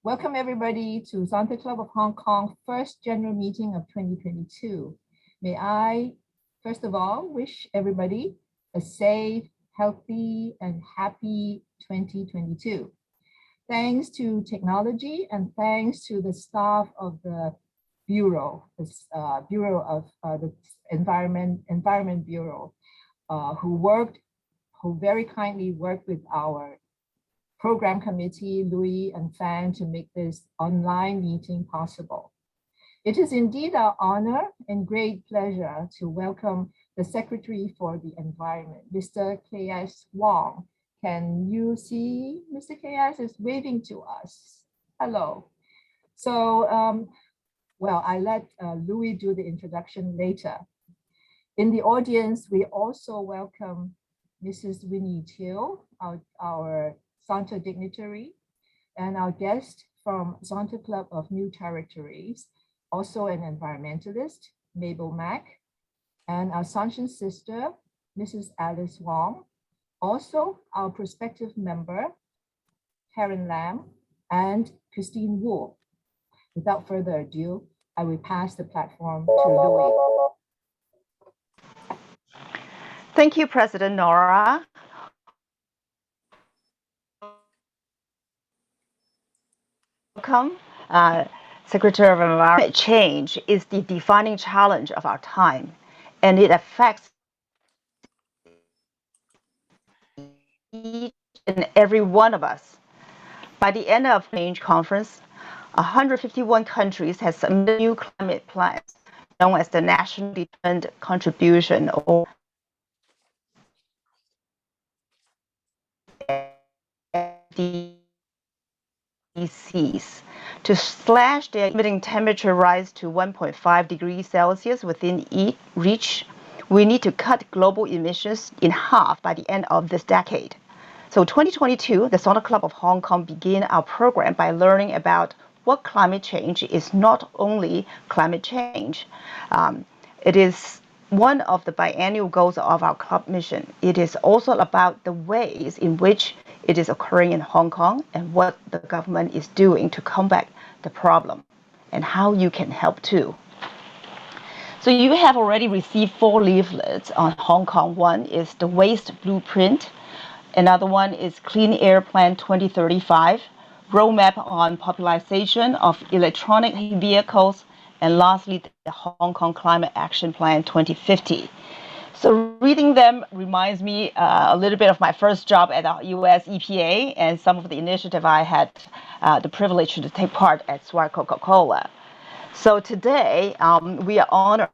Welcome everybody to Santa Club of Hong Kong first general meeting of 2022. May I, first of all, wish everybody a safe, healthy, and happy 2022. Thanks to technology and thanks to the staff of the Bureau, Bureau of the Environment Bureau, who very kindly worked with our program committee, Louis and Fan, to make this online meeting possible. It is indeed our honor and great pleasure to welcome the Secretary for the Environment, Mr. K.S. Wong. Can you see Mr. K.S. is waving to us? Hello. So, well, I let Louis do the introduction later. In the audience, we also welcome Mrs. Winnie Teoh, our Santa dignitary, and our guest from Santa Club of New Territories, also an environmentalist, Mabel Mack, and our Sanchen sister, Mrs. Alice Wong, also our prospective member, Karen Lam, and Christine Wu. Without further ado, I will pass the platform to Louis. Thank you, President Nora. Welcome. Secretary of Environment change is the defining challenge of our time, and it affects each and every one of us. By the end of the change conference, 151 countries have submitted new climate plans, known as the National Determined Contribution, or to slash their limiting temperature rise to 1.5 degrees Celsius within reach. We need to cut global emissions in half by the end of this decade. So 2022, the Santa Club of Hong Kong began our program by learning about what climate change is. Not only climate change, it is one of the biannual goals of our club mission. It is also about the ways in which it is occurring in Hong Kong and what the government is doing to combat the problem and how you can help too. So you have already received 4 leaflets on Hong Kong. One is the Waste Blueprint. Another one is Clean Air Plan 2035, Roadmap on Popularization of Electronic Vehicles, and lastly, the Hong Kong Climate Action Plan 2050. So reading them reminds me a little bit of my first job at the US EPA and some of the initiative I had the privilege to take part at Swire Coca-Cola. So today, we are honored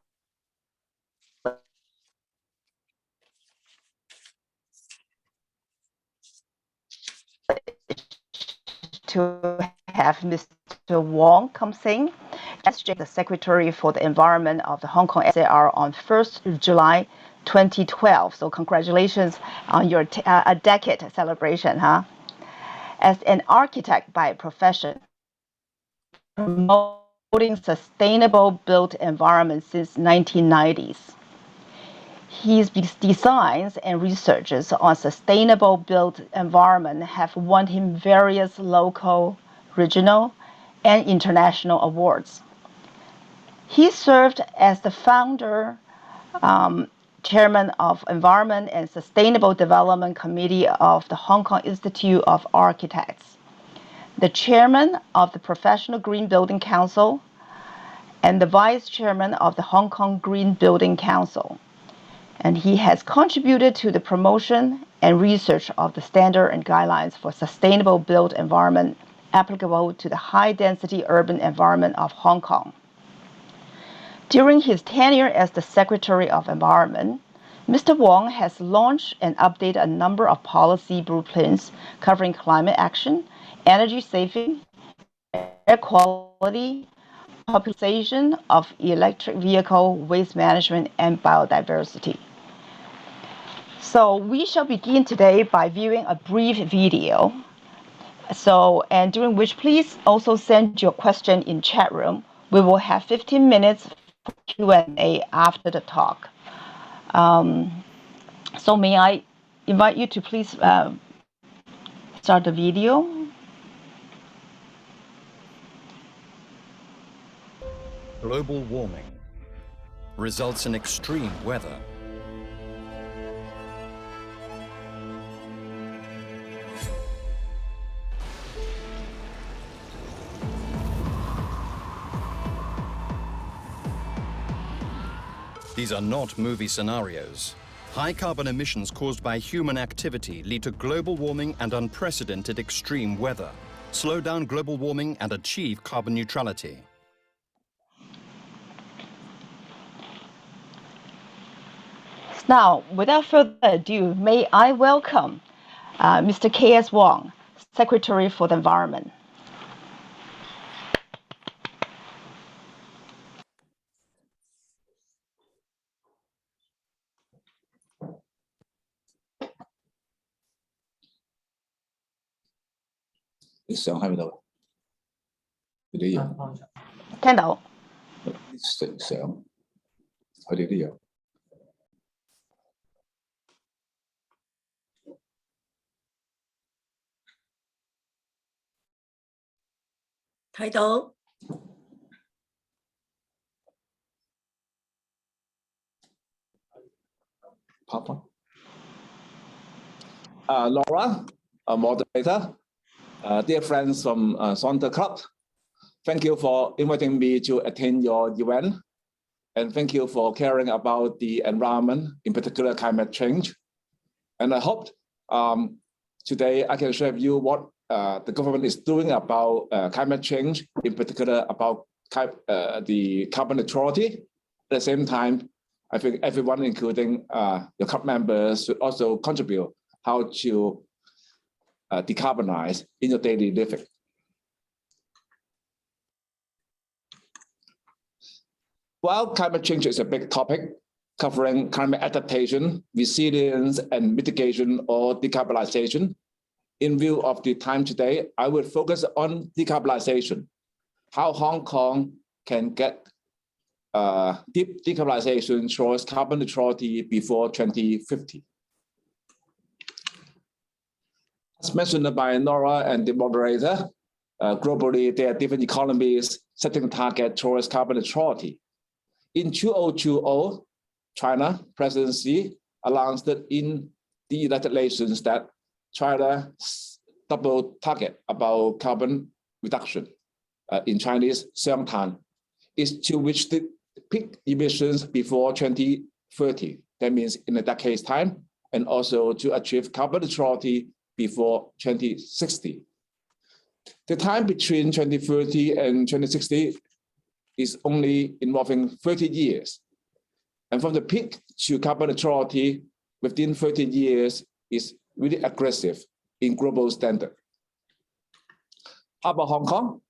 to have Mr. Wong Kam-sing, the Secretary for the Environment of the Hong Kong HKSAR on 1st July 2012. So congratulations on your a decade celebration, huh? As an architect by profession, promoting sustainable built environment since 1990s. His designs and researches on sustainable built environment have won him various local, regional, and international awards. He served as the founder, chairman of Environment and Sustainable Development Committee of the Hong Kong Institute of Architects, the chairman of the Professional Green Building Council, and the vice chairman of the Hong Kong Green Building Council. And he has contributed to the promotion and research of the standard and guidelines for sustainable built environment applicable to the high-density urban environment of Hong Kong. During his tenure as the Secretary of Environment, Mr. Wong has launched and updated a number of policy blueprints covering climate action, energy saving, air quality, popularization of electric vehicle, waste management, and biodiversity. So we shall begin today by viewing a brief video. And during which please also send your question in chat room. We will have 15 minutes for Q&A after the talk. So may I invite you to please start the video. Global warming results in extreme weather. These are not movie scenarios. High carbon emissions caused by human activity lead to global warming and unprecedented extreme weather. Slow down global warming and achieve carbon neutrality. Now, without further ado, may I welcome Mr. K.S. Wong, Secretary for the Environment. Laura, moderator, dear friends from Saunter Club, thank you for inviting me to attend your event, and thank you for caring about the environment, in particular climate change. And I hope today I can share with you what the government is doing about climate change, in particular about the carbon neutrality. At the same time, I think everyone, including your club members, should also contribute how to decarbonize in your daily living. While climate change is a big topic covering climate adaptation, resilience, and mitigation or decarbonization, in view of the time today, I will focus on decarbonization, how Hong Kong can get deep decarbonization towards carbon neutrality before 2050. As mentioned by Nora and the moderator, globally there are different economies setting target towards carbon neutrality. In 2020, China presidency announced in the legislations that China's double target about carbon reduction in Chinese 双碳 is to reach the peak emissions before 2030. That means in a decade's time, and also to achieve carbon neutrality before 2060. The time between 2030 and 2060 is only involving 30 years. And from the peak to carbon neutrality within 30 years is really aggressive in global standard. How about Hong Kong?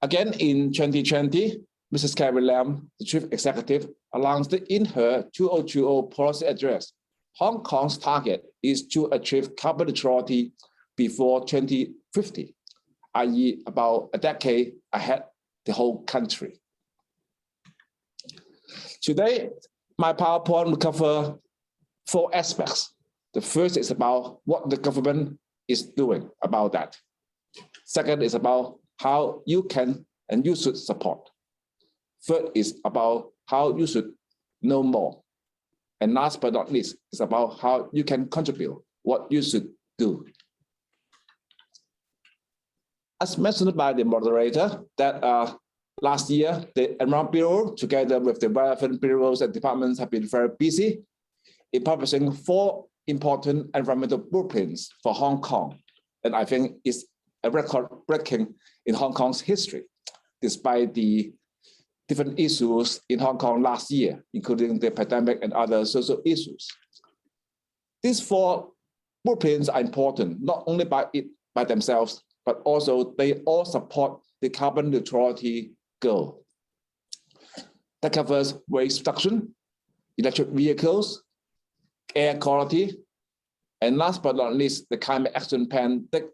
Again, in 2020, Mrs. Carrie Lam, the chief executive, announced in her 2020 policy address, Hong Kong's target is to achieve carbon neutrality before 2050, i.e. about a decade ahead the whole country. Today, my PowerPoint will cover 4 aspects. The first is about what the government is doing about that. Second is about how you can and you should support. Third is about how you should know more. And last but not least, is about how you can contribute, what you should do. As mentioned by the moderator, that last year, the Environment Bureau, together with the relevant bureaus and departments, have been very busy in publishing 4 important environmental blueprints for Hong Kong. And I think it's a record breaking in Hong Kong's history, despite the different issues in Hong Kong last year, including the pandemic and other social issues. These 4 blueprints are important, not only by themselves, but also they all support the carbon neutrality goal. That covers waste reduction, electric vehicles, air quality, and last but not least, the climate action plan that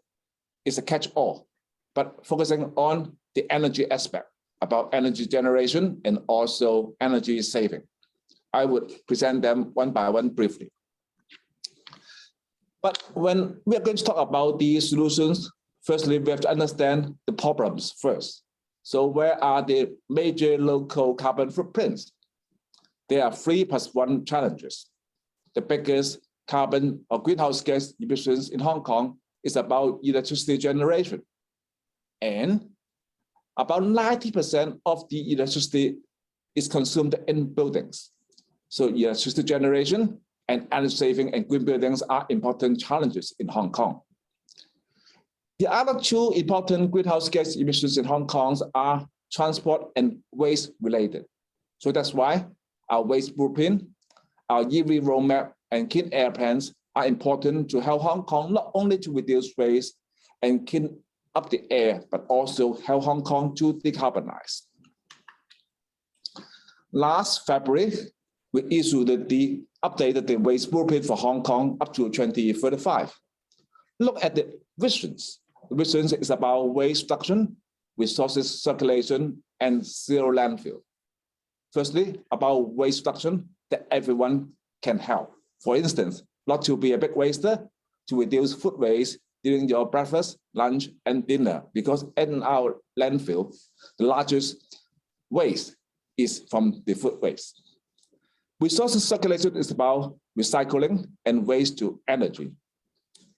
is a catch-all, but focusing on the energy aspect, about energy generation and also energy saving. I would present them one by one briefly. But when we are going to talk about these solutions, firstly, we have to understand the problems first. So where are the major local carbon footprints? There are 3+1 challenges. The biggest carbon or greenhouse gas emissions in Hong Kong is about electricity generation. And about 90% of the electricity is consumed in buildings. So electricity generation and energy saving and green buildings are important challenges in Hong Kong. The other two important greenhouse gas emissions in Hong Kong are transport and waste related. So that's why our waste blueprint, our EV roadmap, and clean air plans are important to help Hong Kong not only to reduce waste and clean up the air, but also help Hong Kong to decarbonize. Last February, we issued the updated waste blueprint for Hong Kong up to 2035. Look at the visions. The vision is about waste reduction, resources circulation, and zero landfill. Firstly, about waste reduction that everyone can help. For instance, not to be a big waster, to reduce food waste during your breakfast, lunch, and dinner, because in our landfill, the largest waste is from the food waste. Resources circulation is about recycling and waste to energy.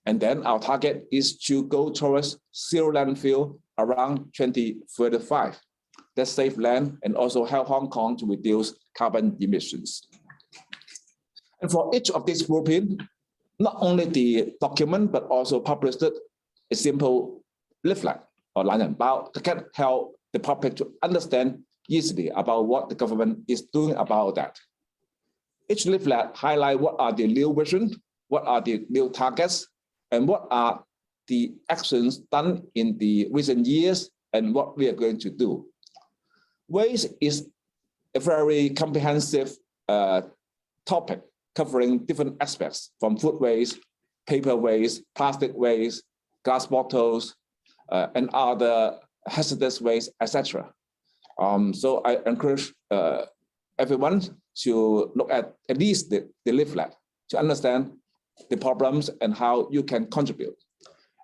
And then our target is to go towards zero landfill around 2035. That save land and also help Hong Kong to reduce carbon emissions. And for each of these blueprints, not only the document, but also published a simple leaflet or 懶人包 that can help the public to understand easily about what the government is doing about that. Each leaflet highlights what are the new vision, what are the new targets, and what are the actions done in the recent years and what we are going to do. Waste is a very comprehensive topic covering different aspects from food waste, paper waste, plastic waste, glass bottles, and other hazardous waste, etc. So I encourage everyone to look at least the leaflet to understand the problems and how you can contribute.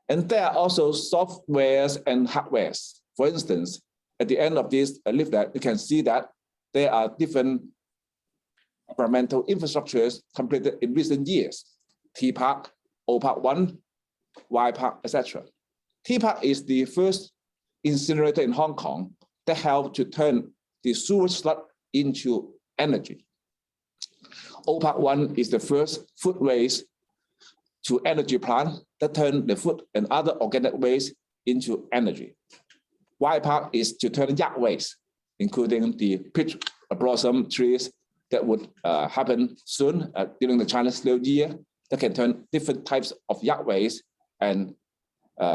And there are also softwares and hardwares. For instance, at the end of this leaflet, you can see that there are different environmental infrastructures completed in recent years. T-Park, O-Park 1, Y-Park, etc. T-Park is the first incinerator in Hong Kong that helped to turn the sewage sludge into energy. O-Park 1 is the first food waste to energy plant that turned the food and other organic waste into energy. Y-Park is to turn yak waste, including the peach blossom trees that would happen soon during the Chinese New Year, that can turn different types of yak waste and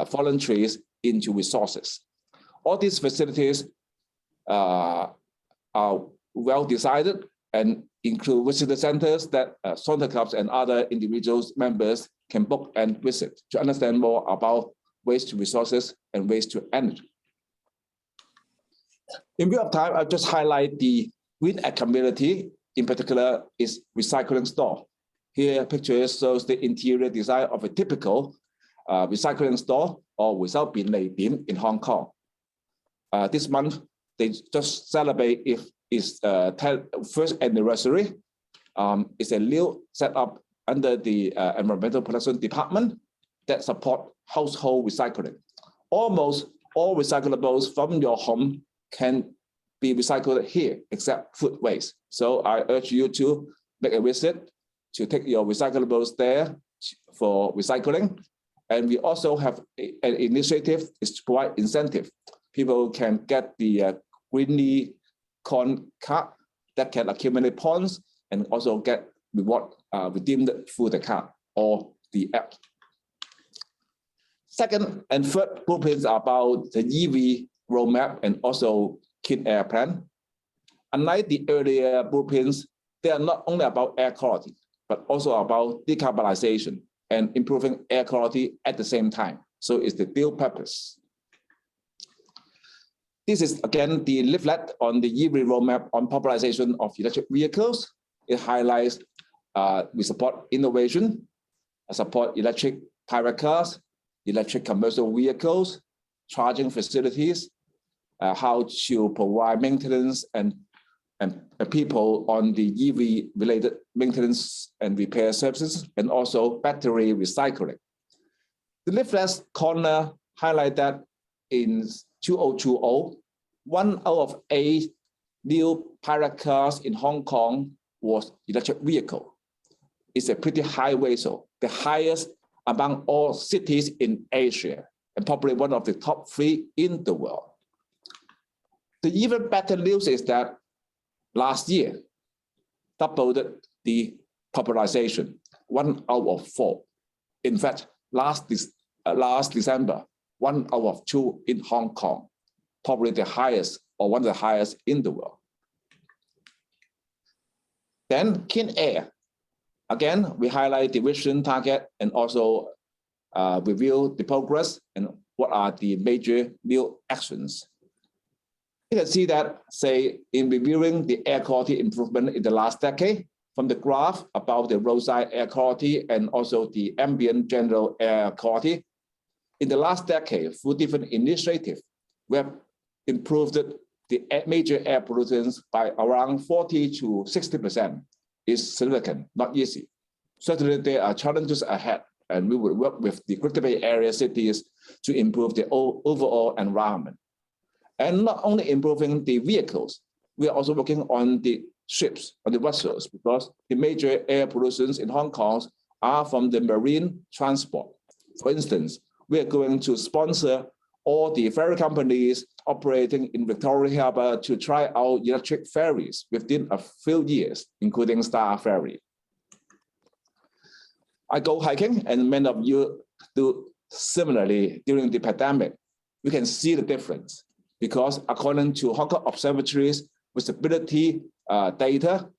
fallen trees into resources. All these facilities are well decided and include visitor centers that Saunter Clubs and other individuals members can book and visit to understand more about waste to resources and waste to energy. In view of time, I'll just highlight the Green Ag community, in particular is recycling store. Here, picture shows the interior design of a typical recycling store or without bin lei bin in Hong Kong. This month, they just celebrate its first anniversary. It's a new setup under the Environmental Protection Department that support household recycling. Almost all recyclables from your home can be recycled here, except food waste. So I urge you to make a visit to take your recyclables there for recycling. And we also have an initiative is to provide incentive. People can get the Greeny Corn card that can accumulate points and also get reward redeemed through the card or the app. Second and third blueprints are about the EV roadmap and also clean air plan. Unlike the earlier blueprints, they are not only about air quality, but also about decarbonization and improving air quality at the same time. So it's the dual purpose. This is again the leaflet on the EV roadmap on popularization of electric vehicles. It highlights we support innovation, support electric private cars, electric commercial vehicles, charging facilities, how to provide maintenance and people on the EV related maintenance and repair services, and also battery recycling. The leaflet corner highlight that in 2020, 1 out of 8 new pilot cars in Hong Kong was electric vehicle. It's a pretty high ratio, the highest among all cities in Asia, and probably one of the top 3 in the world. The even better news is that last year, doubled the popularization, 1 out of 4. In fact, last December, 1 out of 2 in Hong Kong, probably the highest or one of the highest in the world. Then clean air. Again, we highlight the vision target and also review the progress and what are the major new actions. You can see that, say, in reviewing the air quality improvement in the last decade, from the graph about the roadside air quality and also the ambient general air quality, in the last decade, through different initiatives, we have improved the major air pollutants by around 40 to 60%. Is significant, not easy. Certainly, there are challenges ahead, and we will work with the Greater Bay Area cities to improve the overall environment. And not only improving the vehicles, we are also working on the ships, on the vessels, because the major air pollutions in Hong Kong are from the marine transport. For instance, we are going to sponsor all the ferry companies operating in Victoria Harbour to try out electric ferries within a few years, including Star Ferry. I go hiking, and many of you do similarly during the pandemic. We can see the difference because according to Hong Kong Observatory's visibility data,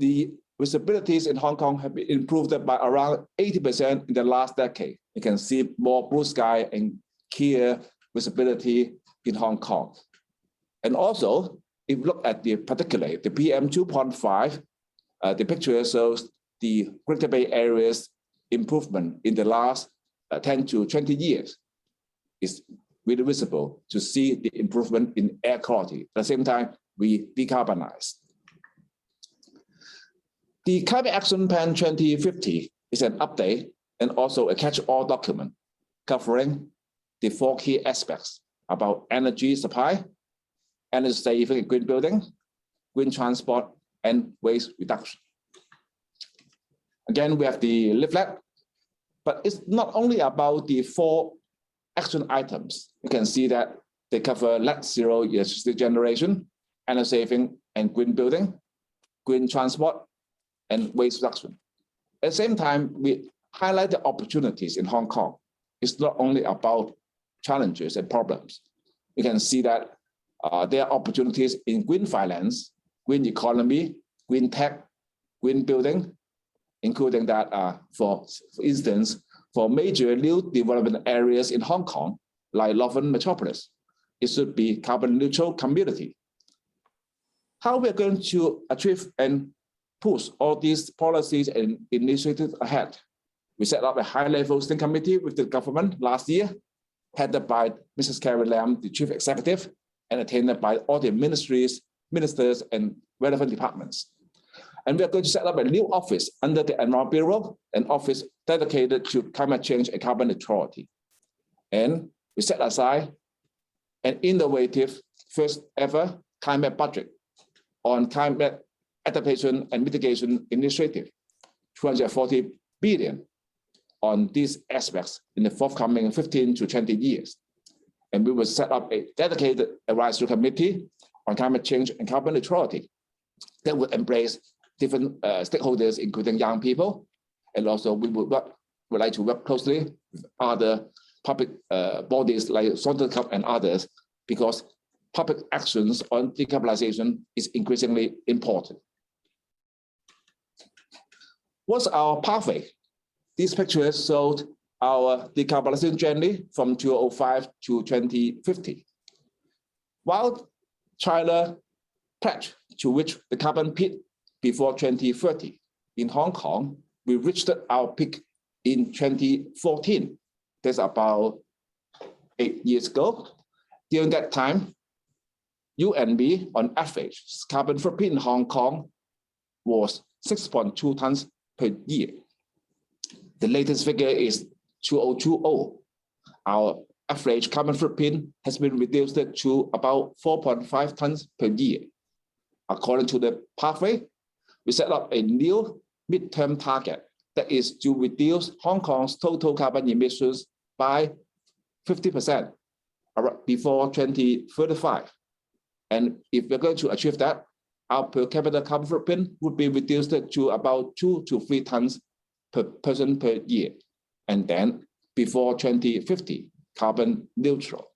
the visibilities in Hong Kong have been improved by around 80% in the last decade. You can see more blue sky and clear visibility in Hong Kong. And also, if you look at the particulate, the PM 2.5, the picture shows the Greater Bay Area's improvement in the last 10 to 20 years. It's really visible to see the improvement in air quality. At the same time, we decarbonize. The Climate Action Plan 2050 is an update and also a catch-all document covering the 4 key aspects about energy supply, energy saving and green building, green transport, and waste reduction. Again, we have the leaflet, but it's not only about the 4 action items. You can see that they cover net zero electricity generation, energy saving and green building, green transport, and waste reduction. At the same time, we highlight the opportunities in Hong Kong. It's not only about challenges and problems. You can see that there are opportunities in green finance, green economy, green tech, green building, including that for instance, for major new development areas in Hong Kong, like Northern Metropolis, it should be carbon neutral community. How we are going to achieve and push all these policies and initiatives ahead? We set up a high-level steering committee with the government last year, headed by Mrs. Carrie Lam, the chief executive, and attended by all the ministries, ministers, and relevant departments. And we are going to set up a new office under the Environment Bureau, an office dedicated to climate change and carbon neutrality. And we set aside an innovative first ever climate budget on climate adaptation and mitigation initiative, 240 billion on these aspects in the forthcoming 15 to 20 years. And we will set up a dedicated advisory committee on climate change and carbon neutrality that will embrace different stakeholders, including young people. And also we would like to work closely with other public bodies like Saunders Cup and others, because public actions on decarbonization is increasingly important. What's our pathway? These pictures showed our decarbonization journey from 2005 to 2050. While China pledged to reach the carbon peak before 2030, in Hong Kong, we reached our peak in 2014. That's about 8 years ago. During that time, U and B, on average, carbon footprint in Hong Kong was 6.2 tons per year. The latest figure is 2020. Our average carbon footprint has been reduced to about 4.5 tons per year. According to the pathway, we set up a new midterm target that is to reduce Hong Kong's total carbon emissions by 50% before 2035. And if we're going to achieve that, our per capita carbon footprint would be reduced to about 2 to 3 tons per person per year. And then before 2050, carbon neutral.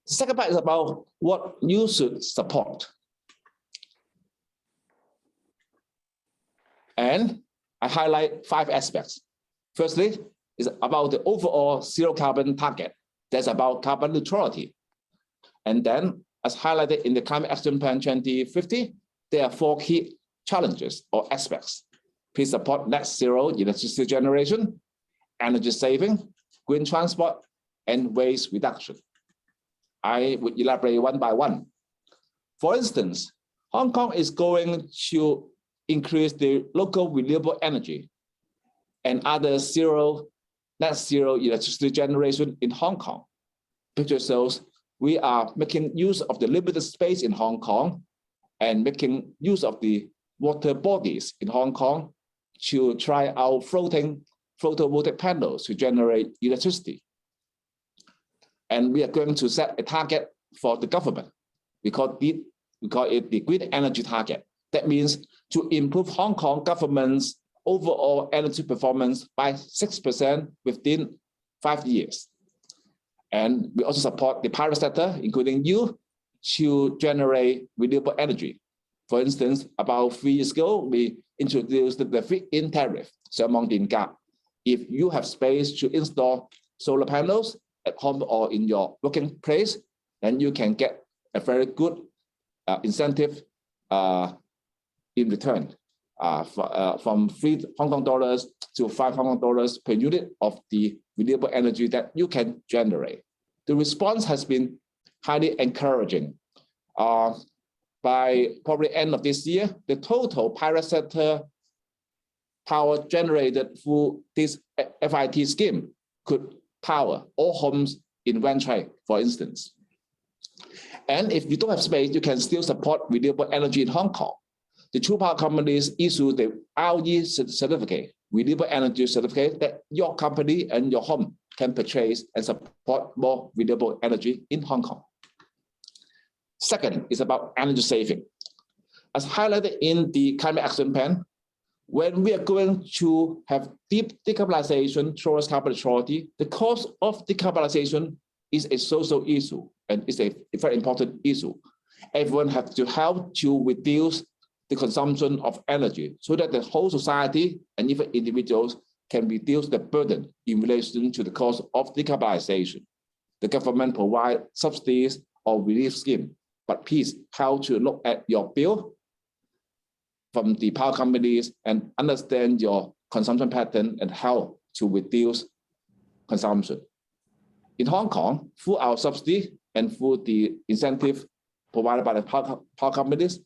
The second part is about what you should support. And I highlight 5 aspects. Firstly, is about the overall zero carbon target. That's about carbon neutrality. And then, as highlighted in the Climate Action Plan 2050, there are 4 key challenges or aspects. Please support net zero electricity generation, energy saving, green transport, and waste reduction. I would elaborate one by one. For instance, Hong Kong is going to increase the local renewable energy and other net zero electricity generation in Hong Kong. Picture shows we are making use of the limited space in Hong Kong and making use of the water bodies in Hong Kong to try out floating photovoltaic panels to generate electricity. And we are going to set a target for the government. We call it the green energy target. That means to improve Hong Kong government's overall energy performance by 6% within 5 years. And we also support the private sector, including you, to generate renewable energy. For instance, about 3 years ago, we introduced the feed-in tariff, Sơ-mong Điện价. If you have space to install solar panels at home or in your working place, then you can get a very good incentive in return from 3 Hong Kong dollars to 5 Hong Kong dollars per unit of the renewable energy that you can generate. The response has been highly encouraging. By probably end of this year, the total private sector power generated through this FIT scheme could power all homes in Wan Chai, for instance. And if you don't have space, you can still support renewable energy in Hong Kong. The two power companies issue the RE certificate, renewable energy certificate, that your company and your home can purchase and support more renewable energy in Hong Kong. Second is about energy saving. As highlighted in the Climate Action Plan, when we are going to have deep decarbonization towards carbon neutrality, the cost of decarbonization is a social issue and is a very important issue. Everyone has to help to reduce the consumption of energy so that the whole society and even individuals can reduce the burden in relation to the cost of decarbonization. The government provides subsidies or relief scheme, but please help to look at your bill from the power companies and understand your consumption pattern and how to reduce consumption. In Hong Kong, through our subsidy and through the incentive provided by the power companies,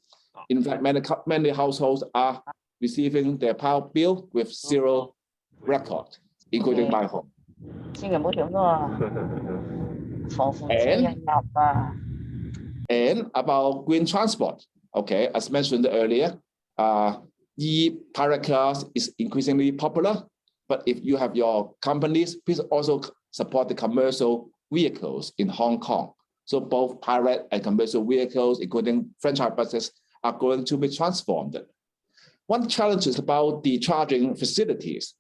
in fact, many households are receiving their power bill with zero record, including my home. And about green transport, okay, as mentioned earlier, e-pirate cars is increasingly popular, but if you have your companies, please also support the commercial vehicles in Hong Kong. So both pirate and commercial vehicles, including franchise buses, are going to be transformed. One challenge is about the charging facilities.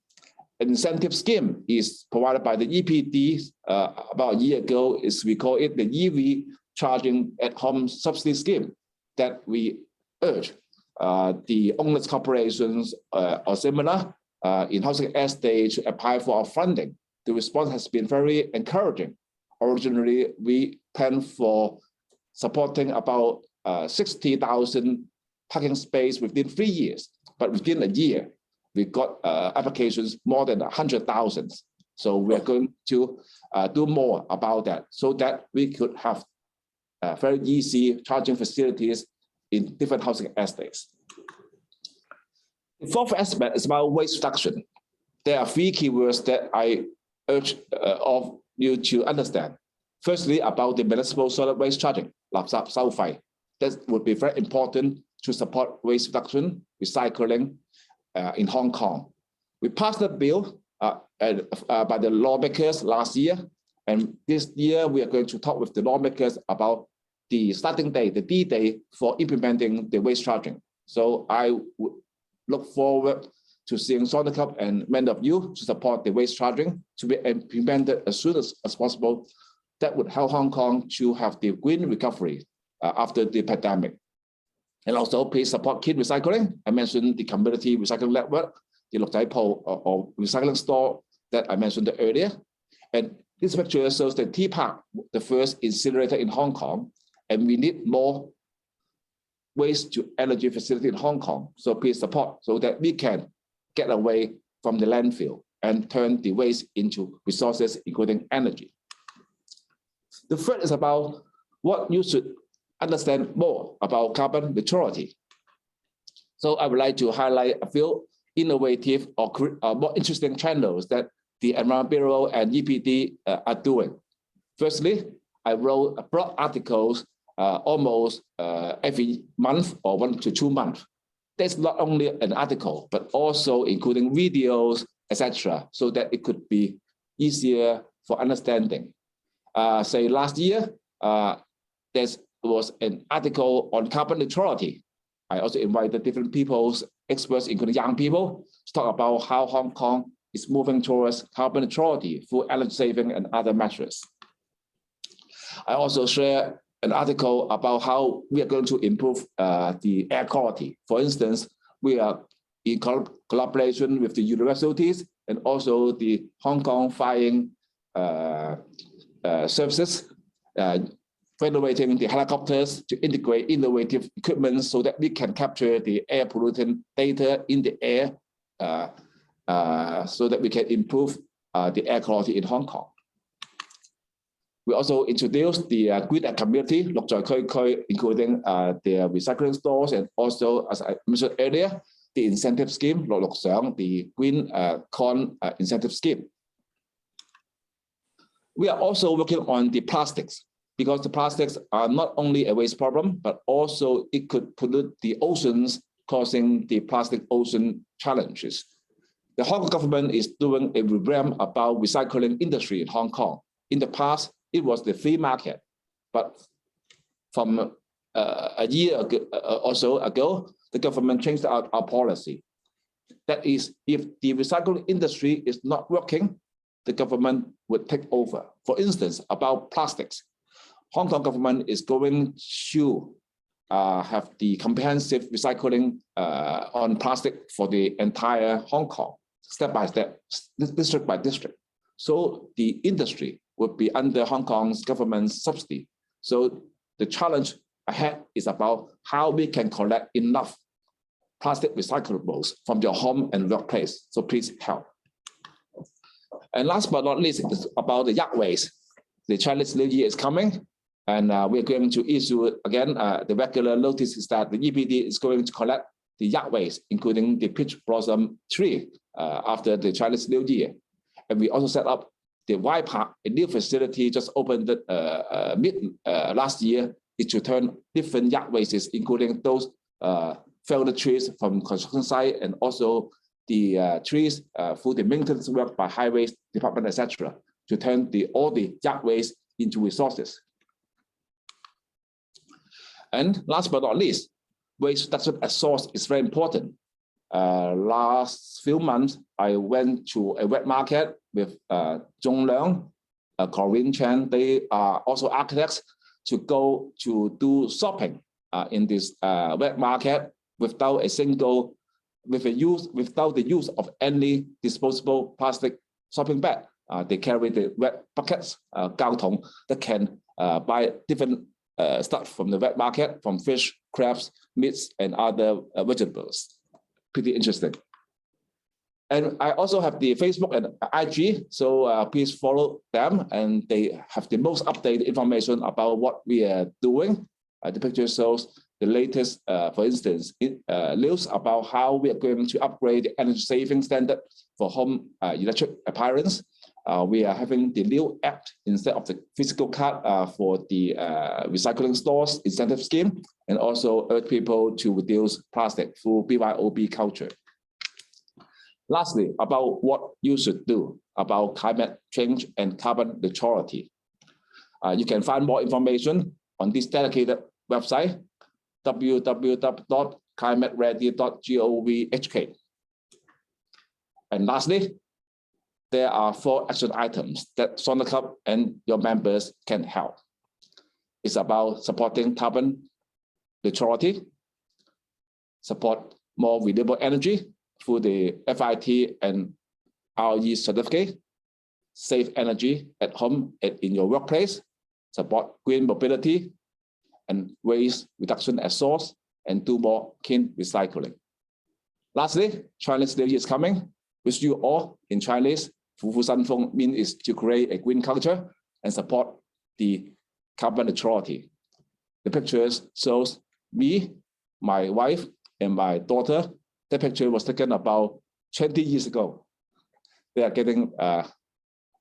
An incentive scheme is provided by the EPD about a year ago. We call it the EV charging at home subsidy scheme that we urge the owners corporations or similar in housing estate to apply for our funding. The response has been very encouraging. Originally, we planned for supporting about 60,000 parking space within 3 years, but within a year, we got applications more than 100,000. So we're going to do more about that so that we could have very easy charging facilities in different housing estates. The fourth aspect is about waste reduction. There are three keywords that I urge of you to understand. Firstly, about the municipal solid waste charging, 垃圾收費. That would be very important to support waste reduction, recycling in Hong Kong. We passed the bill by the lawmakers last year, and this year we are going to talk with the lawmakers about the starting date, the D-Day for implementing the waste charging. So I would look forward to seeing Sonicap and many of you to support the waste charging to be implemented as soon as possible. That would help Hong Kong to have the green recovery after the pandemic. And also please support kit recycling. I mentioned the community recycling network, the Luk Zai Pou or recycling store that I mentioned earlier. And this picture shows the T Park, the first incinerator in Hong Kong, and we need more waste to energy facility in Hong Kong. So please support so that we can get away from the landfill and turn the waste into resources, including energy. The third is about what you should understand more about carbon neutrality. So I would like to highlight a few innovative or more interesting channels that the Environment Bureau and EPD are doing. Firstly, I wrote blog articles almost every month or 1 to 2 months. That's not only an article, but also including videos, etc., so that it could be easier for understanding. Say last year, there was an article on carbon neutrality. I also invited different people's experts, including young people, to talk about how Hong Kong is moving towards carbon neutrality through energy saving and other measures. I also share an article about how we are going to improve the air quality. For instance, we are in collaboration with the universities and also the Hong Kong Flying Services, renovating the helicopters to integrate innovative equipment so that we can capture the air pollutant data in the air so that we can improve the air quality in Hong Kong. We also introduced the green community, 綠在區, including the recycling stores and also, as I mentioned earlier, the incentive scheme, 綠想, the green corn incentive scheme. We are also working on the plastics because the plastics are not only a waste problem, but also it could pollute the oceans, causing the plastic ocean challenges. The Hong Kong government is doing a revamp about recycling industry in Hong Kong. In the past, it was the free market, but from a year or so ago, the government changed our policy. That is, if the recycling industry is not working, the government would take over. For instance, about plastics, Hong Kong government is going to have the comprehensive recycling on plastic for the entire Hong Kong, step by step, district by district. So the industry would be under Hong Kong's government's subsidy. So the challenge ahead is about how we can collect enough plastic recyclables from your home and workplace. So please help. And last but not least is about the yard waste. The Chinese New Year is coming, and we're going to issue again the regular notices that the EPD is going to collect the yard waste, including the peach blossom tree after the Chinese New Year. And we also set up the Y Park, a new facility just opened last year, is to turn different yard wastes, including those felled trees from construction site and also the trees through the maintenance work by highways department, etc., to turn all the yard waste into resources. And last but not least, waste reduction at source is very important. Last few months, I went to a wet market with Zhong Leung, Corinne Chen. They are also architects to go to do shopping in this wet market without the use of any disposable plastic shopping bag. They carry the wet buckets, 膠桶, that can buy different stuff from the wet market, from fish, crabs, meats, and other vegetables. Pretty interesting. And I also have the Facebook and IG, so please follow them, and they have the most updated information about what we are doing. The picture shows the latest, for instance, news about how we are going to upgrade the energy saving standard for home electric appliances. We are having the new app instead of the physical card for the recycling stores incentive scheme, and also urge people to reduce plastic through BYOB culture. Lastly, about what you should do about climate change and carbon neutrality. You can find more information on this dedicated website, www.climateready.gov.hk. And lastly, there are 4 action items that Sona Club and your members can help. It's about supporting carbon neutrality, support more renewable energy through the FIT and RE certificate, save energy at home and in your workplace, support green mobility and waste reduction at source, and do more clean recycling. Lastly, Chinese New Year is coming. Wish you all in Chinese, 虎虎生风 means is to create a green culture and support the carbon neutrality. The pictures shows me, my wife, and my daughter. The picture was taken about 20 years ago. They are getting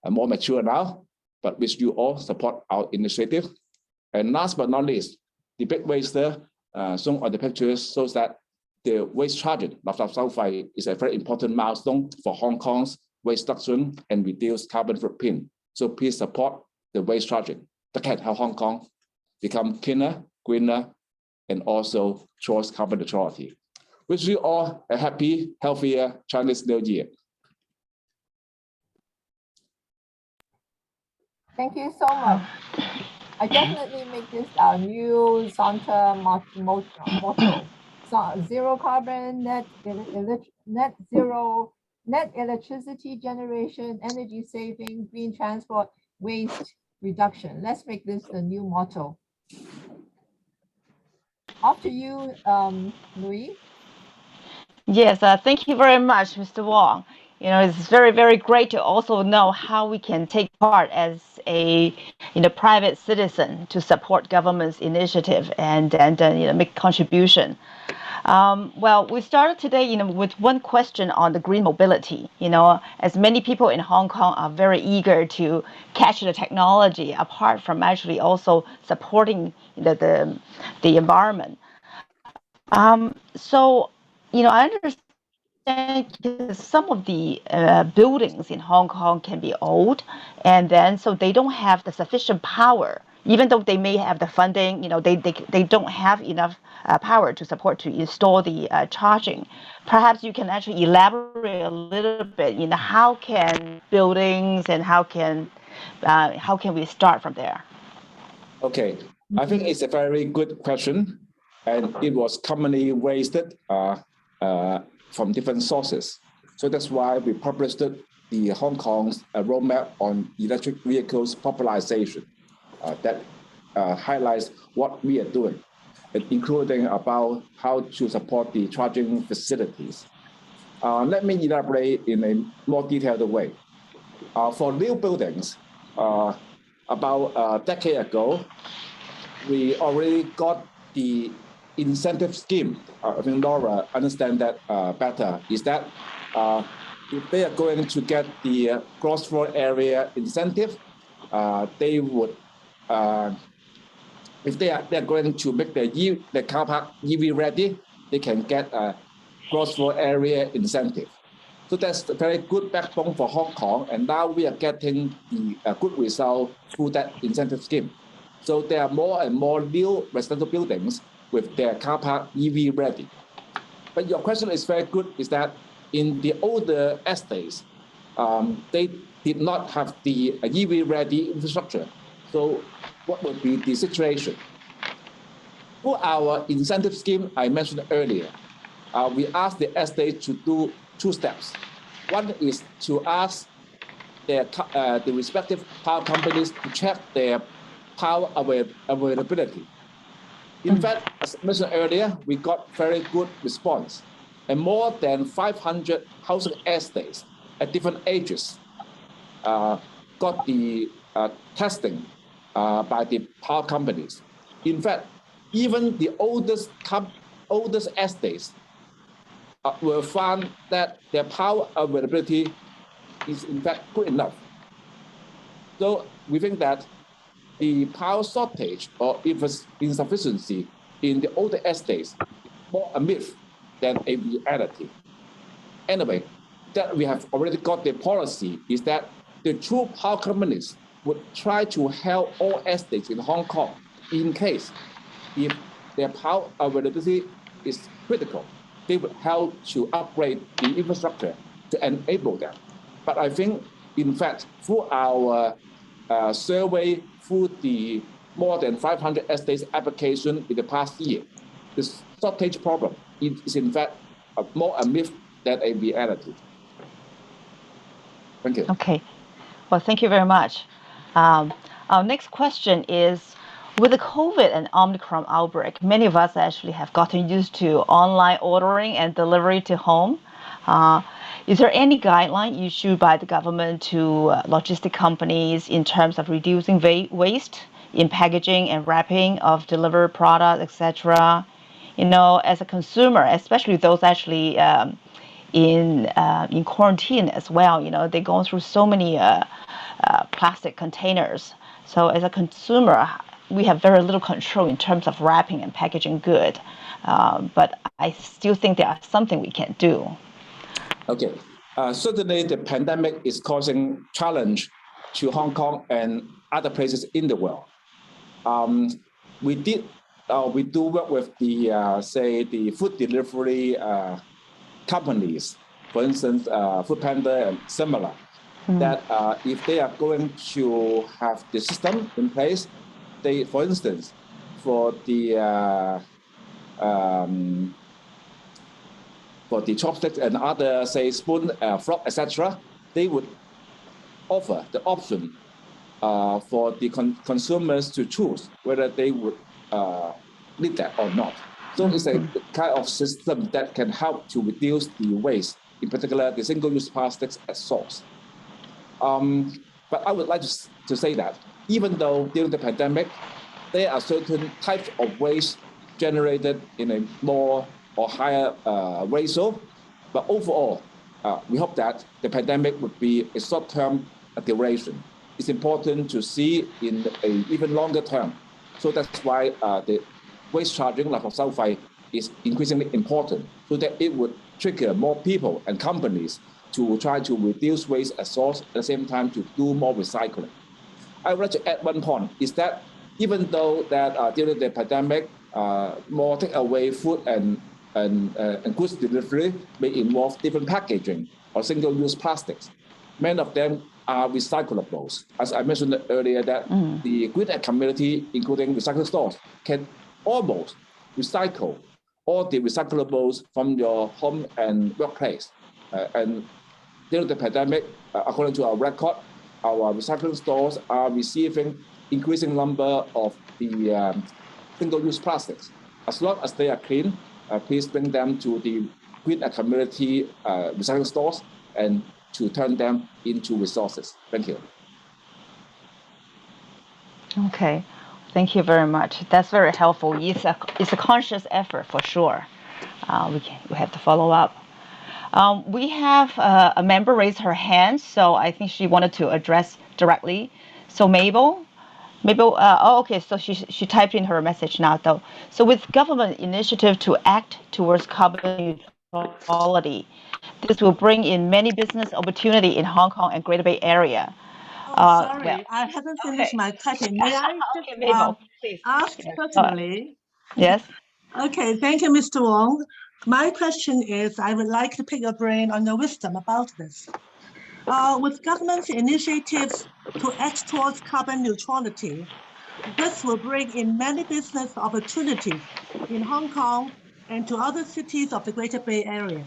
more mature now, but wish you all support our initiative. And last but not least, the big waster shown on the pictures shows that the waste charging of sulfide is a very important milestone for Hong Kong's waste reduction and reduce carbon footprint. So please support the waste charging to help Hong Kong become cleaner, greener, and also towards carbon neutrality. Wish you all a happy, healthier Chinese New Year. Thank you so much. I definitely make this our new Santa motto. Zero carbon, net electricity generation, energy saving, green transport, waste reduction. Let's make this the new motto. After you, Louis. Yes, thank you very much, Mr. Wong. You know, it's very, very great to also know how we can take part as a private citizen to support government's initiative and make contribution. Well, we started today, with one question on the green mobility. As many people in Hong Kong are very eager to catch the technology, apart from actually also supporting the environment. So, I understand some of the buildings in Hong Kong can be old, and then so they don't have the sufficient power. Even though they may have the funding, they don't have enough power to support to install the charging. Perhaps you can actually elaborate a little bit. How can buildings and how can we start from there? Okay, I think it's a very good question, and it was commonly raised from different sources. So that's why we published the Hong Kong's roadmap on electric vehicles popularization that highlights what we are doing, including about how to support the charging facilities. Let me elaborate in a more detailed way. For new buildings, about a decade ago, we already got the incentive scheme. I think Laura understands that better, is that if they are going to get the gross floor area incentive, they would, if they are going to make the car park EV ready, they can get a gross floor area incentive. So that's a very good backbone for Hong Kong, and now we are getting the good result through that incentive scheme. So there are more and more new residential buildings with their car park EV ready. But your question is very good, is that in the older estates, they did not have the EV ready infrastructure. So what would be the situation? For our incentive scheme I mentioned earlier, we asked the estate to do 2 steps. One is to ask the respective power companies to check their power availability. In fact, as mentioned earlier, we got very good response. and more than 500 housing estates at different ages got the testing by the power companies. In fact, even the oldest estates will find that their power availability is in fact good enough. So we think that the power shortage or insufficiency in the older estates is more a myth than a reality. Anyway, that we have already got the policy is that the true power companies would try to help all estates in Hong Kong in case if their power availability is critical, they would help to upgrade the infrastructure to enable them. But I think, in fact, through our survey, through the more than 500 estates application in the past year, the shortage problem is in fact more a myth than a reality. Thank you. Okay. Well, thank you very much. Our next question is, with the COVID and Omicron outbreak, many of us actually have gotten used to online ordering and delivery to home. Is there any guideline issued by the government to logistic companies in terms of reducing waste in packaging and wrapping of delivered products, etc.? You know, as a consumer, especially those actually in quarantine as well, you know, they're going through so many plastic containers. So as a consumer, we have very little control in terms of wrapping and packaging good. But I still think there are something we can do. Okay, certainly the pandemic is causing challenge to Hong Kong and other places in the world. We do work with the say the food delivery companies, for instance, Foodpanda and similar, that if they are going to have the system in place, they, for instance, for the chopsticks and other, say, spoon, fork, etc., they would offer the option for the consumers to choose whether they would need that or not. So it's a kind of system that can help to reduce the waste, in particular the single-use plastics at source. But I would like to say that even though during the pandemic, there are certain types of waste generated in a more or higher ratio, but overall, we hope that the pandemic would be a short-term duration. It's important to see in an even longer term. So that's why the waste charging, like for sulfide, is increasingly important, so that it would trigger more people and companies to try to reduce waste at source, at the same time to do more recycling. I would like to add one point, is that even though that during the pandemic, more takeaway food and goods delivery may involve different packaging or single-use plastics, many of them are recyclables. As I mentioned earlier, that the green community, including recycling stores, can almost recycle all the recyclables from your home and workplace. And during the pandemic, according to our record, our recycling stores are receiving increasing number of the single-use plastics. As long as they are clean, please bring them to the green community recycling stores and to turn them into resources. Thank you. Okay, thank you very much. That's very helpful. It's a conscious effort for sure. We have to follow up. We have a member raise her hand, so I think she wanted to address directly. So Mabel, okay, so she typed in her message now though. So with government initiative to act towards carbon neutrality, this will bring in many business opportunity in Hong Kong and Greater Bay Area. Sorry, well, I haven't finished okay. my typing. May I just Okay, Mabel, please. ask Yes, personally? Yes. Okay, thank you, Mr. Wong. My question is, I would like to pick your brain on your wisdom about this. With government's initiatives to act towards carbon neutrality, this will bring in many business opportunities in Hong Kong and to other cities of the Greater Bay Area.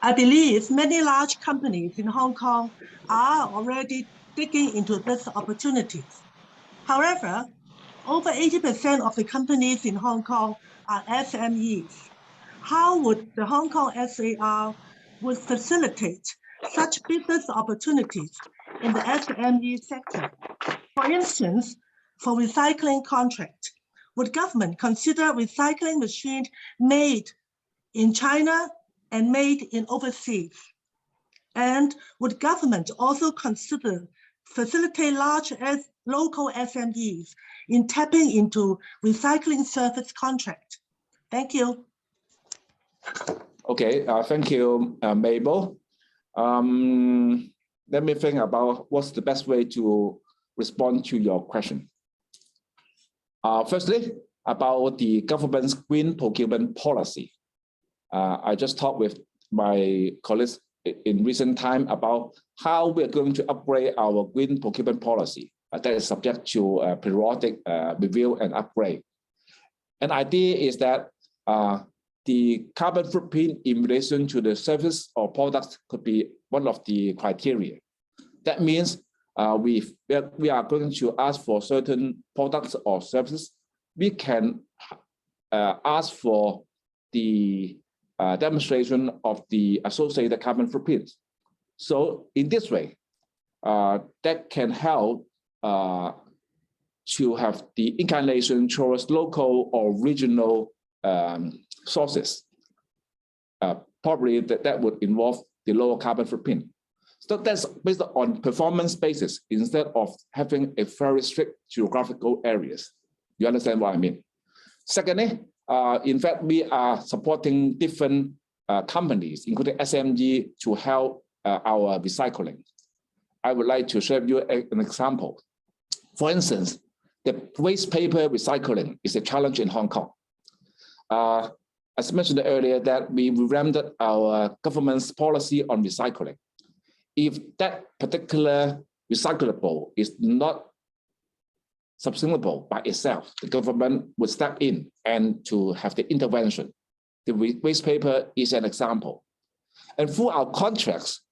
I believe many large companies in Hong Kong are already digging into these opportunities. However, over 80% of the companies in Hong Kong are SMEs. how would the Hong Kong SAR would facilitate such business opportunities in the SME sector? For instance, for recycling contract, would government consider recycling machines made in China and made in overseas? And would government also consider facilitate large local SMEs in tapping into recycling service contract? Thank you. Okay, thank you, Mabel. Let me think about what's the best way to respond to your question. Firstly, about the government's green procurement policy. I just talked with my colleagues in recent time about how we are going to upgrade our green procurement policy. That is subject to periodic review and upgrade. An idea is that the carbon footprint in relation to the service or products could be one of the criteria. That means we are going to ask for certain products or services. We can ask for the demonstration of the associated carbon footprint. So in this way, that can help to have the inclination towards local or regional sources. Probably that would involve the lower carbon footprint. So that's based on performance basis instead of having a very strict geographical areas. You understand what I mean? Secondly, in fact, we are supporting different companies, including SMG, to help our recycling. I would like to share with you an example. For instance, the waste paper recycling is a challenge in Hong Kong. As mentioned earlier, that we revamped our government's policy on recycling. If that particular recyclable is not sustainable by itself, the government would step in and to have the intervention. The waste paper is an example. And through our contracts,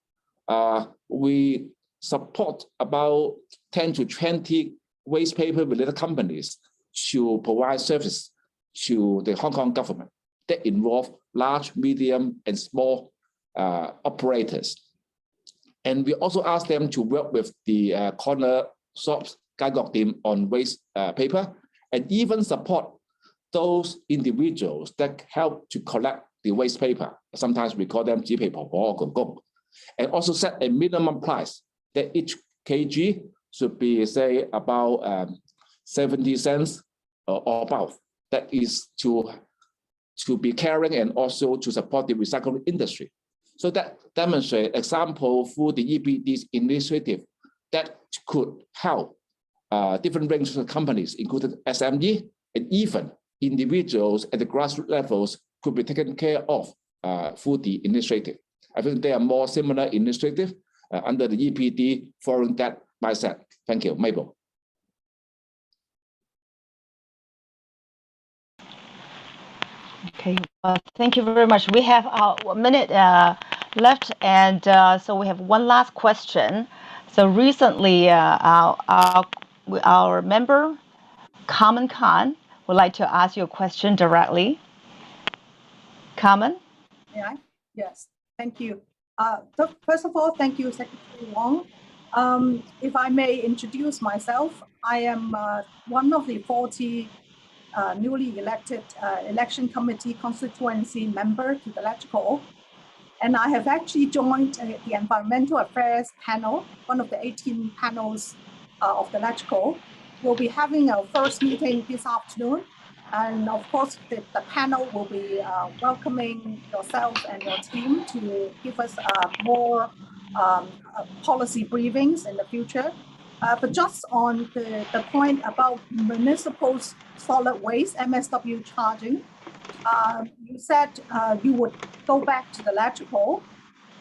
we support about 10 to 20 waste paper related companies to provide service to the Hong Kong government that involve large, medium, and small operators. And we also ask them to work with the corner shops on waste paper, and even support those individuals that help to collect the waste paper. Sometimes we call them 紙皮婆婆 or 公公, and also set a minimum price that each kg should be, say, about 70 cents or above. That is to be caring and also to support the recycling industry. So that demonstrates example through the EBD's initiative that could help different ranges of companies, including SME, and even individuals at the grassroots levels could be taken care of through the initiative. I think there are more similar initiatives under the EPD following that mindset. Thank you, Mabel. Okay, thank you very much. We have a minute left, and so we have one last question. So recently, our member, Carmen Khan, would like to ask you a question directly. Carmen? Yeah. Yes, thank you. First of all, thank you, Secretary Wong. If I may introduce myself, I am one of the 40 newly elected election committee constituency member to the electoral. And I have actually joined the environmental affairs panel, one of the 18 panels of the electoral. We'll be having our first meeting this afternoon. And of course, the panel will be welcoming yourself and your team to give us more policy briefings in the future. But just on the point about municipal solid waste, MSW charging, you said you would go back to the electrical,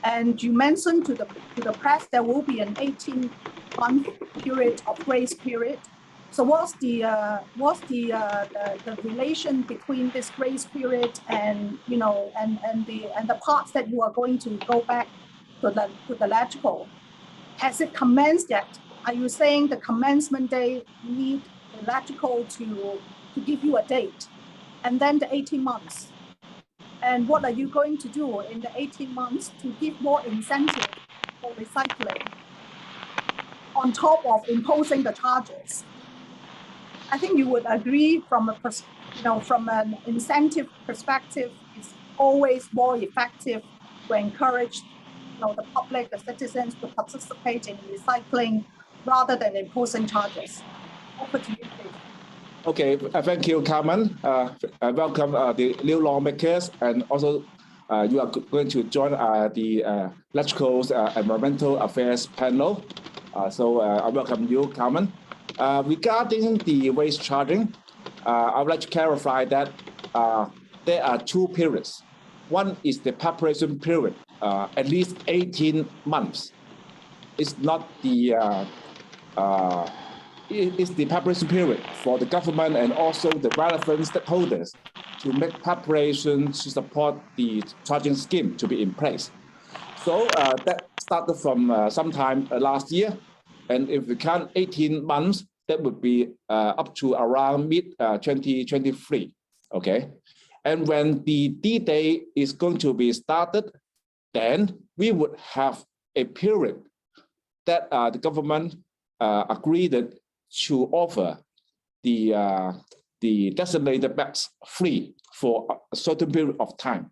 and you mentioned to the press there will be an 18-month period of grace period. So what's the relation between this grace period and the parts that you are going to go back to the electrical? Has it commenced yet? Are you saying the commencement day need electrical to give you a date, and then the 18 months? And what are you going to do in the 18 months to give more incentive for recycling on top of imposing the charges? I think you would agree from from an incentive perspective, it's always more effective to encourage the public, the citizens to participate in recycling rather than imposing charges. Over to you, please. Okay, thank you, Carmen. I welcome the new lawmakers, and also you are going to join the electrical environmental affairs panel. So I welcome you, Carmen. Regarding the waste charging, I would like to clarify that there are two periods. One is the preparation period, at least 18 months. It's not the it's the preparation period for the government and also the relevant stakeholders to make preparations to support the charging scheme to be in place. So that started from sometime last year. And if we count 18 months, that would be up to around mid-2023, okay? And when the D-Day is going to be started, then we would have a period that the government agreed to offer the designated bags free for a certain period of time.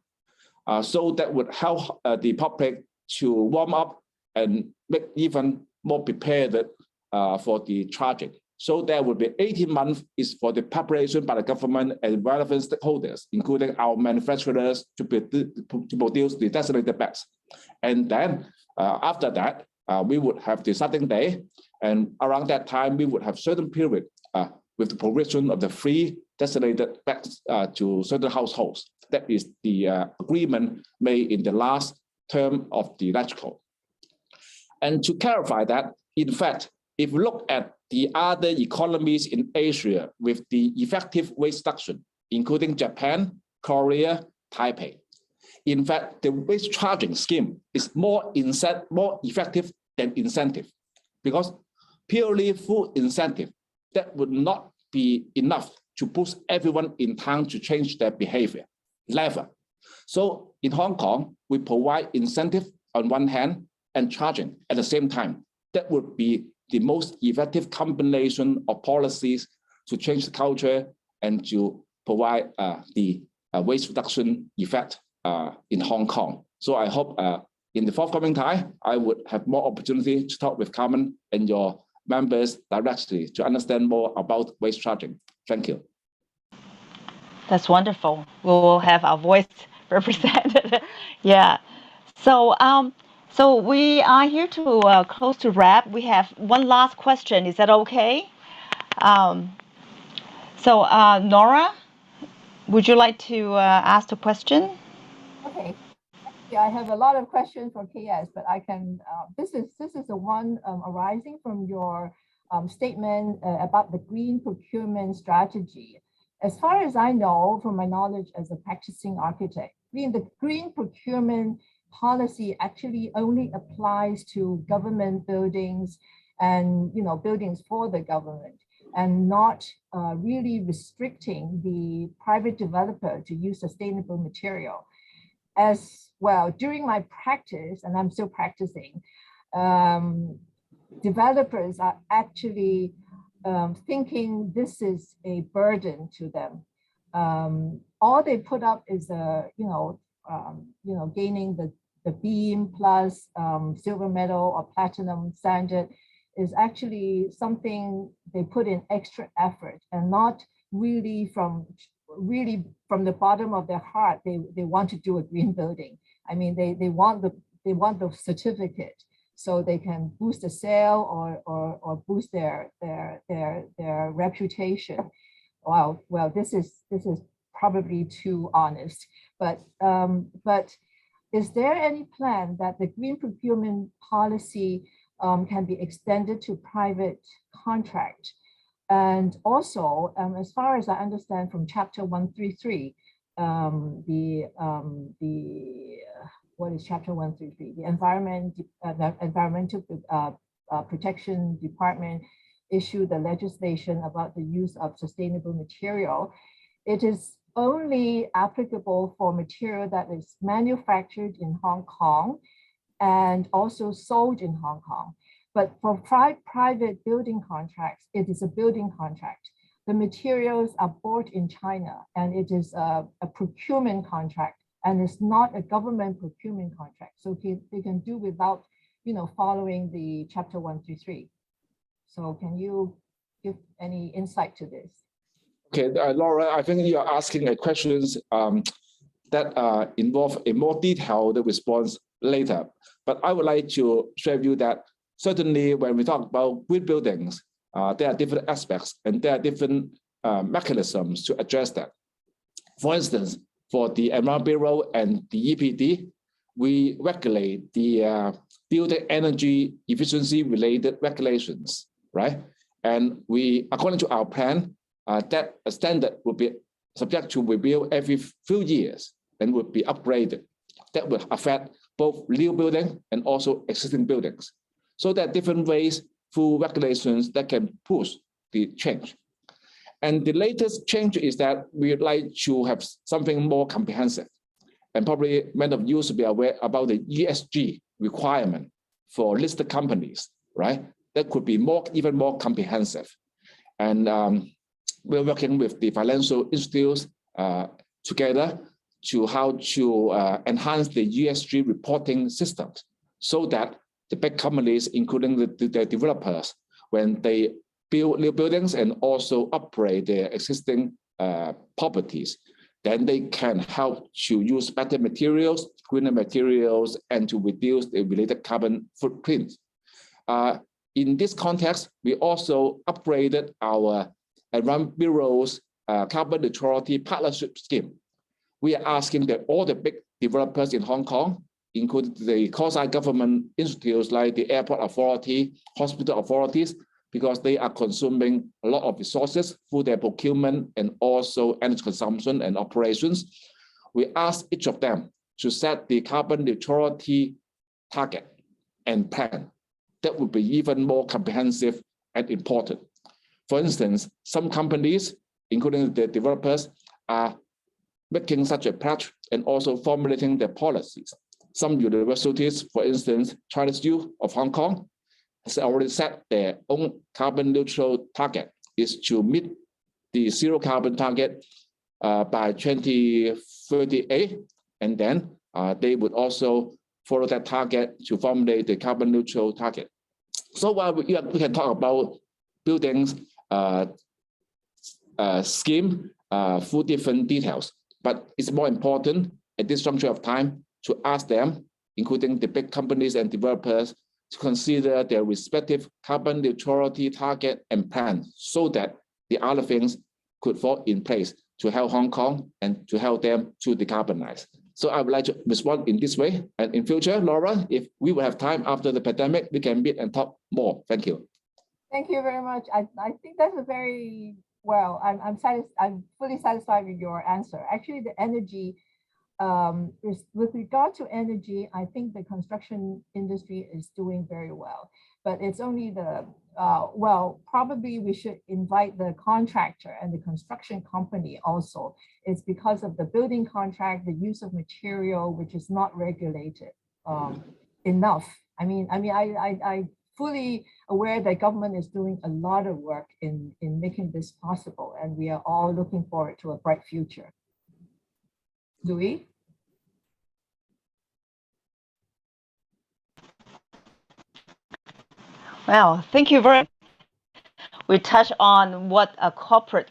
So that would help the public to warm up and make even more prepared for the charging. So there will be 18 months is for the preparation by the government and relevant stakeholders, including our manufacturers to produce the designated bags. And then after that, we would have the starting day. And around that time, we would have certain period with the provision of the free designated bags to certain households. That is the agreement made in the last term of the electrical. And to clarify that, in fact, if we look at the other economies in Asia with the effective waste reduction, including Japan, Korea, Taipei, in fact, the waste charging scheme is more effective than incentive, because purely full incentive, that would not be enough to push everyone in town to change their behavior, never. So in Hong Kong, we provide incentive on one hand and charging at the same time. That would be the most effective combination of policies to change the culture and to provide the waste reduction effect in Hong Kong. So I hope in the forthcoming time, I would have more opportunity to talk with Carmen and your members directly to understand more about waste charging. Thank you. That's wonderful. We will have our voice represented. Yeah. So so we are here to close to wrap. We have one last question. Is that okay? Nora, would you like to ask the question? Okay. Yeah, I have a lot of questions for KS, but I can. This is the one arising from your statement about the green procurement strategy. As far as I know, from my knowledge as a practicing architect, the green procurement policy actually only applies to government buildings and buildings for the government, and not really restricting the private developer to use sustainable material. As well, during my practice, and I'm still practicing, developers are actually thinking this is a burden to them. All they put up is gaining the beam plus silver medal or platinum standard is actually something they put in extra effort, and not really from the bottom of their heart they want to do a green building. I mean, they want the certificate so they can boost the sale or boost their reputation. Well, this is probably too honest, but is there any plan that the green procurement policy can be extended to private contract? And also, as far as I understand from Chapter 133, what is Chapter 133? The Environmental Protection Department issued the legislation about the use of sustainable material. It is only applicable for material that is manufactured in Hong Kong and also sold in Hong Kong. But for private building contracts, it is a building contract. The materials are bought in China, and it is a procurement contract, and it's not a government procurement contract. So they can do without, following the chapter 1 through 3. So can you give any insight to this? Okay, Laura, I think you are asking questions that involve a more detailed response later. But I would like to share with you that certainly when we talk about green buildings, there are different aspects and there are different mechanisms to address that. For instance, for the Environment Bureau and the EPD, we regulate the building energy efficiency related regulations, right? And we, according to our plan, that a standard will be subject to review every few years and would be upgraded. That will affect both new building and also existing buildings. So there are different ways through regulations that can push the change. And the latest change is that we would like to have something more comprehensive. And probably many of you should be aware about the ESG requirement for listed companies, right? That could be even more comprehensive. And we're working with the financial institutes together to how to enhance the ESG reporting systems so that the big companies, including the developers, when they build new buildings and also upgrade their existing properties, then they can help to use better materials, greener materials, and to reduce the related carbon footprint. In this context, we also upgraded our Environment Bureau's carbon neutrality partnership scheme. We are asking that all the big developers in Hong Kong, including the quasi-government institutes like the airport authority, hospital authorities, because they are consuming a lot of resources through their procurement and also energy consumption and operations. We ask each of them to set the carbon neutrality target and plan. That would be even more comprehensive and important. For instance, some companies, including the developers, are making such a pledge and also formulating their policies. Some universities, for instance, Chinese U of Hong Kong, has already set their own carbon neutral target, is to meet the zero carbon target by 2038, and then they would also follow that target to formulate the carbon neutral target. So while we can talk about buildings scheme through different details, but it's more important at this juncture of time to ask them, including the big companies and developers, to consider their respective carbon neutrality target and plan so that the other things could fall in place to help Hong Kong and to help them to decarbonize. So I would like to respond in this way. And in future, Laura, if we will have time after the pandemic, we can meet and talk more. Thank you. Thank you very much. I think that's a very, well, I'm fully satisfied with your answer. Actually, the energy, with regard to energy, I think the construction industry is doing very well, but it's only the, well, probably we should invite the contractor and the construction company also. It's because of the building contract, the use of material, which is not regulated enough. I fully aware that government is doing a lot of work in making this possible, and we are all looking forward to a bright future. Louis? Well, thank you very much. We touch on what a corporate